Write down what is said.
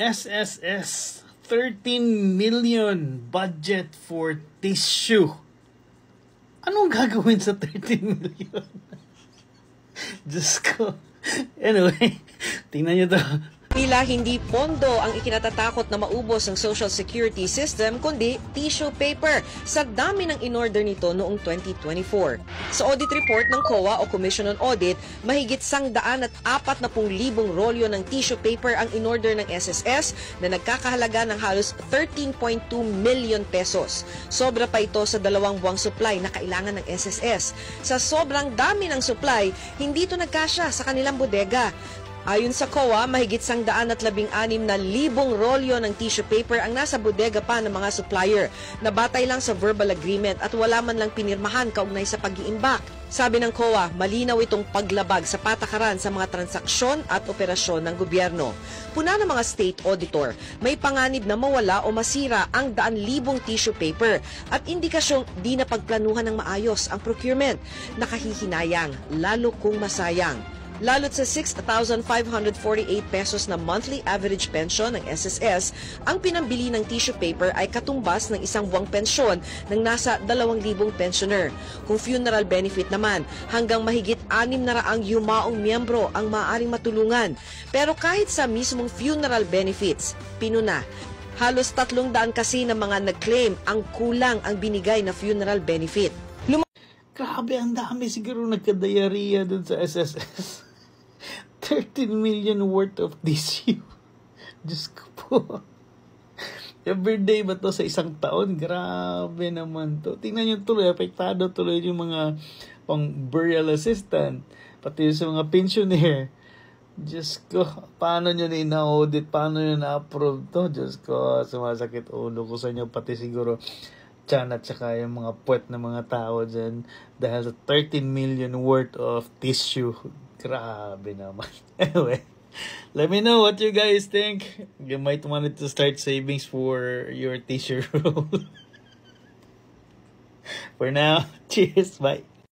SSS, 13 million budget for tissue. Anong gagawin sa 13 million? Diyos ko. Anyway, tingnan nyo to. Tila hindi pondo ang ikinatatakot na maubos ng Social Security System kundi tissue paper sa dami ng in-order nito noong 2024. Sa audit report ng COA o Commission on Audit, mahigit 140,000 rolyo ng tissue paper ang in-order ng SSS na nagkakahalaga ng halos 13.2 million pesos. Sobra pa ito sa 2 buwang supply na kailangan ng SSS. Sa sobrang dami ng supply, hindi ito nagkasya sa kanilang bodega. Ayon sa COA, mahigit 116,000 rolyo ng tissue paper ang nasa bodega pa ng mga supplier na batay lang sa verbal agreement at wala man lang pinirmahan kaugnay sa pag-iimbak. Sabi ng COA, malinaw itong paglabag sa patakaran sa mga transaksyon at operasyon ng gobyerno. Puna ng mga state auditor, may panganib na mawala o masira ang 100,000 tissue paper at indikasyong di na pagplanuhan ng maayos ang procurement. Nakahihinayang, lalo kung masayang. Lalo't sa 6,548 pesos na monthly average pension ng SSS, ang pinambili ng tissue paper ay katumbas ng 1 buwang pensyon ng nasa 2,000 pensioner. Kung funeral benefit naman, hanggang mahigit 600 yumaong miyembro ang maaaring matulungan. Pero kahit sa mismong funeral benefits, pinuna. Halos 300 kasi ng mga nag-claim ang kulang ang binigay na funeral benefit. Grabe, ang dami siguro nagka-diarrhea dun sa SSS. 13 million worth of tissue. Diyos ko po. Everyday ba to sa isang taon? Grabe naman to. Tingnan nyo tuloy, apektado tuloy yung mga pang burial assistant, pati yung sa mga pensioner. Diyos ko, paano nyo na-audit? Paano nyo na-approve to? Diyos ko, sumasakit ulo ko sa inyo, pati siguro tiyan at saka yung mga puwet na mga tao dyan dahil sa 13 million worth of tissue. Grabe naman. Anyway, let me know what you guys think. You might want to start savings for your tissue roll. For now, cheers, bye.